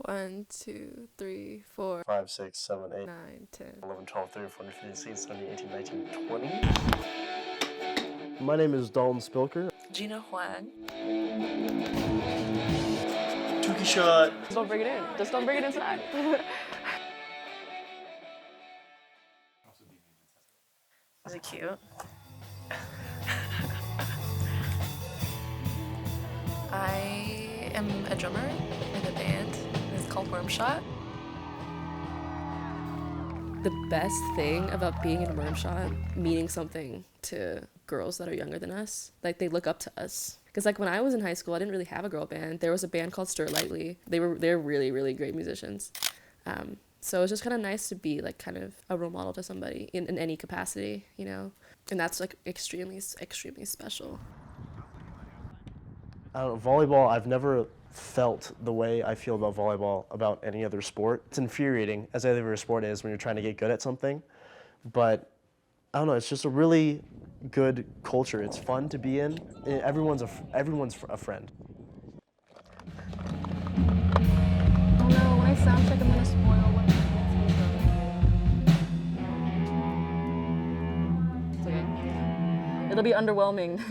1, 2, 3, 4, 5, 6, 7, 8, 9, 10. 11, 12, 13, 14, 15, 16, 17, 18, 19, 20. My name is Dalton Spilker. Gina Huang. Tuki shot. Just don't bring it in. Just don't bring it inside. Is it cute? I am a drummer in a band. It's called Wormshot. The best thing about being in Wormshot, meaning something to girls that are younger than us, like they look up to us. Because like when I was in high school, I didn't really have a girl band. There was a band called Stir Lightly. They're really, really great musicians. So it's just kind of nice to be like kind of a role model to somebody in any capacity, you know? And that's like extremely, extremely special. I don't know, volleyball, I've never felt the way I feel about volleyball about any other sport. It's infuriating, as every other sport is when you're trying to get good at something. But I don't know, it's just a really good culture. It's fun to be in. Everyone's a friend. Oh no, when I sound check, I'm gonna spoil what it's okay. It'll be underwhelming.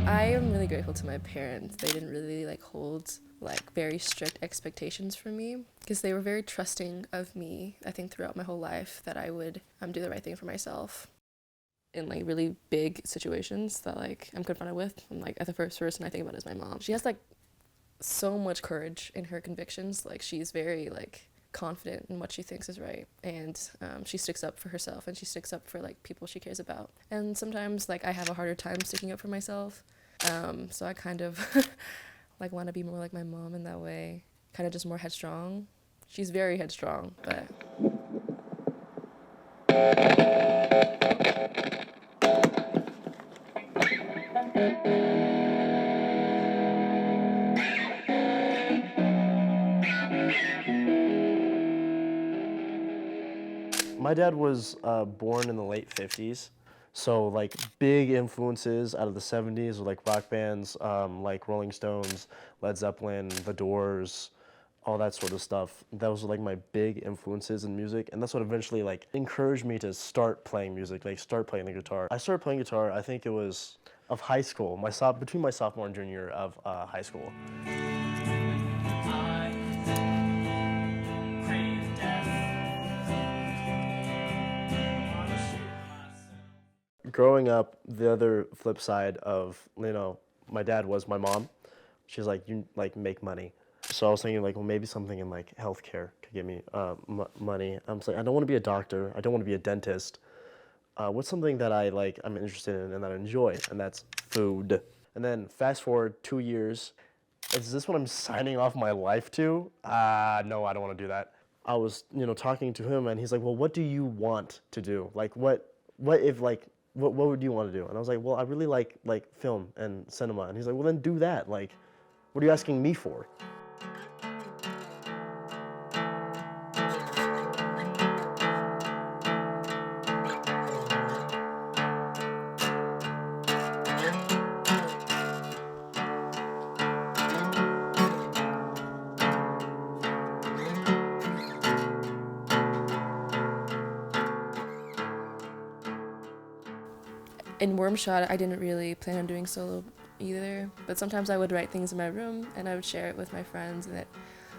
I am really grateful to my parents. They didn't really like hold like very strict expectations for me because they were very trusting of me, I think throughout my whole life, that I would do the right thing for myself. In like really big situations that like I'm confronted with, I'm like at the first person I think about is my mom. She has like so much courage in her convictions. Like she's very like confident in what she thinks is right, and she sticks up for herself and she sticks up for like people she cares about. And sometimes like I have a harder time sticking up for myself, so I kind of like want to be more like my mom in that way, kind of just more headstrong. She's very headstrong, but My dad was born in the late 50s, so like big influences out of the 70s were like rock bands like Rolling Stones, Led Zeppelin, The Doors, all that sort of stuff. Those were like my big influences in music, and that's what eventually like encouraged me to start playing music, like start playing the guitar. I started playing guitar, I think it was of high school, between my sophomore and junior year of high school. Growing up, the other flip side of, my dad was my mom. She's like, you like make money. So I was thinking like, well, maybe something in like healthcare could give me money. I'm like, I don't want to be a doctor. I don't want to be a dentist. What's something that I'm interested in and that I enjoy? And that's food. And then fast forward 2 years. Is this what I'm signing off my life to? No, I don't want to do that. I was, talking to him, and he's like, well, what do you want to do? Like, what if like, what would you want to do? And I was like, well, I really like film and cinema. And he's like, well, then do that. Like, what are you asking me for? in Wormshot, I didn't really plan on doing solo either, but sometimes I would write things in my room and I would share it with my friends, and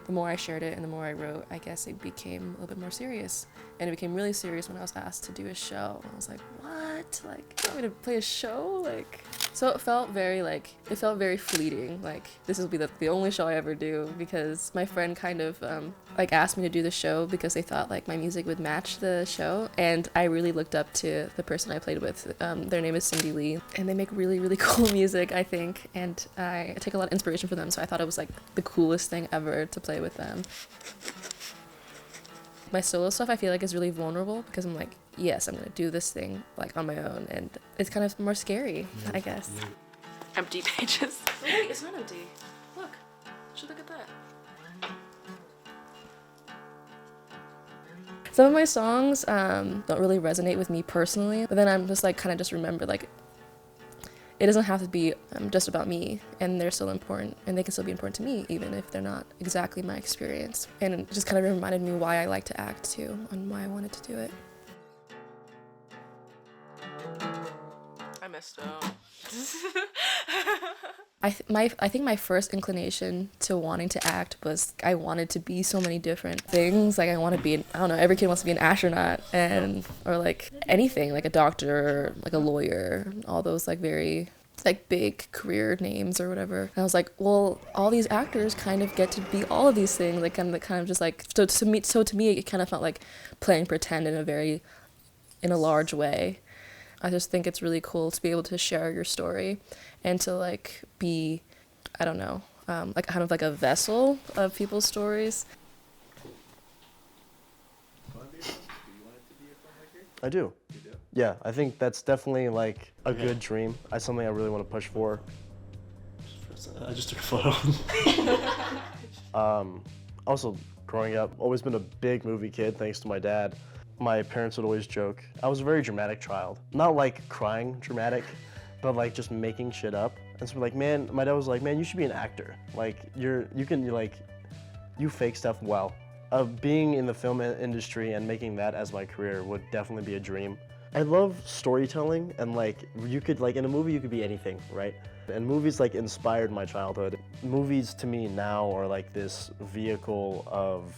the more I shared it and the more I wrote, I guess it became a little bit more serious. And it became really serious when I was asked to do a show. I was like, what? Like, you want me to play a show? Like, so it felt very fleeting. Like, this will be the only show I ever do, because my friend kind of asked me to do the show because they thought like my music would match the show. And I really looked up to the person I played with. Their name is Cindy Lee, and they make really, really cool music, I think. And I take a lot of inspiration from them. So I thought it was like the coolest thing ever to play with them. My solo stuff I feel like is really vulnerable because I'm like, yes, I'm gonna do this thing like on my own, and it's kind of more scary, I guess. Empty pages. Oh, wait, it's not empty. Look, should look at that. Some of my songs don't really resonate with me personally, but then I'm just like kind of just remember like it doesn't have to be just about me, and they're still important, and they can still be important to me even if they're not exactly my experience. And it just kind of reminded me why I like to act too, and why I wanted to do it. I messed up. I think my first inclination to wanting to act was I wanted to be so many different things. Like I want to be, I don't know, every kid wants to be an astronaut or like anything, like a doctor, like a lawyer, all those like very like big career names or whatever. And I was like, well, all these actors kind of get to be all of these things, like kind of just like, so to me, it kind of felt like playing pretend in a large way. I just think it's really cool to be able to share your story and to like be, I don't know, like kind of like a vessel of people's stories. I do. You do? Yeah, I think that's definitely like a good dream. That's something I really want to push for. I just took a photo. Also, growing up, always been a big movie kid thanks to my dad. My parents would always joke, I was a very dramatic child. Not like crying dramatic, but like just making shit up. And so like, man, my dad was like, man, you should be an actor. Like you fake stuff well. Being in the film industry and making that as my career would definitely be a dream. I love storytelling, and like you could like in a movie you could be anything, right? And movies like inspired my childhood. Movies to me now are like this vehicle of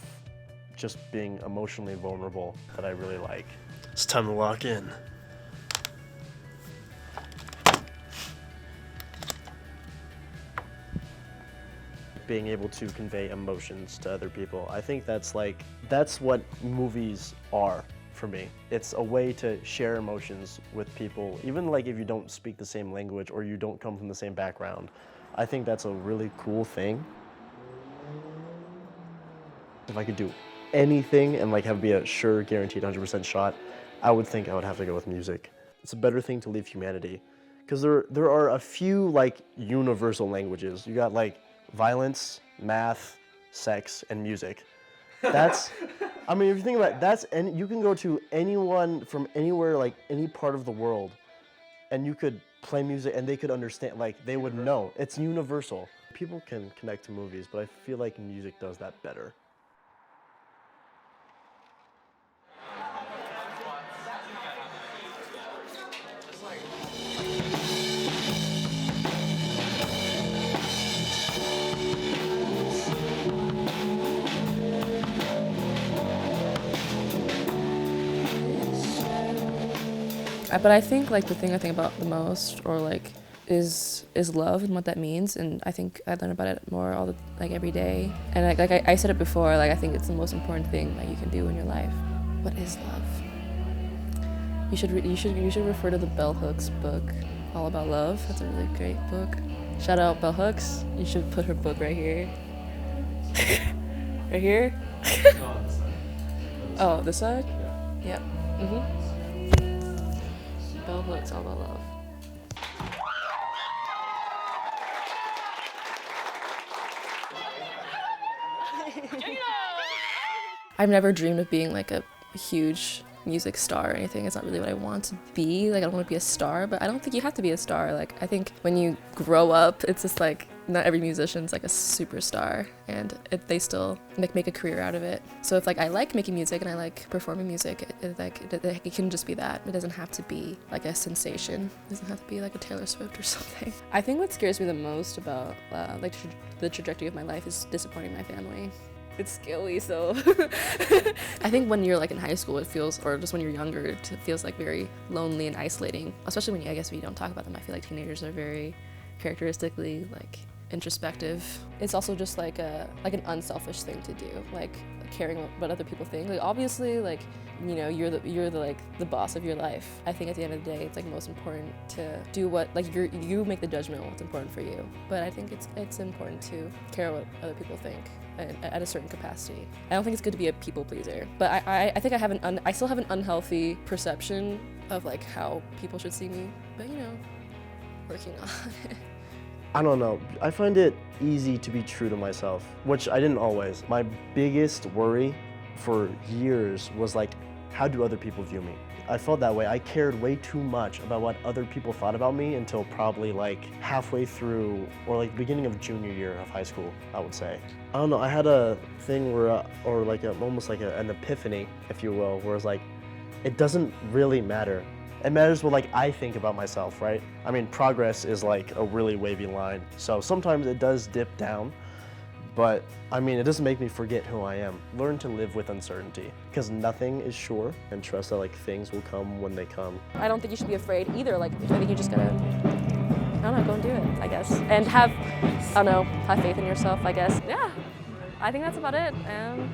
just being emotionally vulnerable that I really like. It's time to lock in. Being able to convey emotions to other people. I think that's what movies are for me. It's a way to share emotions with people, even like if you don't speak the same language or you don't come from the same background. I think that's a really cool thing. If I could do anything and like have it be a sure guaranteed 100% shot, I would think I would have to go with music. It's a better thing to leave humanity, because there are a few like universal languages. You got like violence, math, sex, and music. That's, I mean, if you think about it, that's, and you can go to anyone from anywhere, like any part of the world, and you could play music and they could understand, like they would know. It's universal. People can connect to movies, but I feel like music does that better. But I think like the thing I think about the most, or like, is love and what that means. And I think I learn about it more every day. And like I said it before, like I think it's the most important thing that you can do in your life. What is love? You should refer to the Bell Hooks book, All About Love. That's a really great book. Shout out Bell Hooks. You should put her book right here. Right here? Oh, this side? Yeah. Bell Hooks, All About Love. I've never dreamed of being like a huge music star or anything. It's not really what I want to be. Like I don't want to be a star, but I don't think you have to be a star. Like I think when you grow up, it's just like not every musician's like a superstar, and they still make a career out of it. So if like I like making music and I like performing music, it can just be that. It doesn't have to be like a sensation. It doesn't have to be like a Taylor Swift or something. I think what scares me the most about the trajectory of my life is disappointing my family. It's scary, so I think when you're like in high school, it feels, or just when you're younger, it feels like very lonely and isolating, especially when you don't talk about them. I feel like teenagers are very characteristically like introspective. It's also just like an unselfish thing to do, like caring what other people think. Like obviously, like you're the boss of your life. I think at the end of the day, it's like most important to do what like you make the judgment on what's important for you. But I think it's important to care what other people think at a certain capacity. I don't think it's good to be a people pleaser, but I think I still have an unhealthy perception of like how people should see me. But working on it. I don't know. I find it easy to be true to myself, which I didn't always. My biggest worry for years was like, how do other people view me? I felt that way. I cared way too much about what other people thought about me until probably like halfway through or like beginning of junior year of high school, I would say. I don't know, I had a thing where, or like almost like an epiphany, if you will, where it's like, it doesn't really matter. It matters what like I think about myself, right? I mean, progress is like a really wavy line. So sometimes it does dip down, but I mean, it doesn't make me forget who I am. Learn to live with uncertainty because nothing is sure, and trust that like things will come when they come. I don't think you should be afraid either. Like, I think you just gotta, I don't know, go and do it, I guess. And have, I don't know, have faith in yourself, I guess. Yeah, I think that's about it. And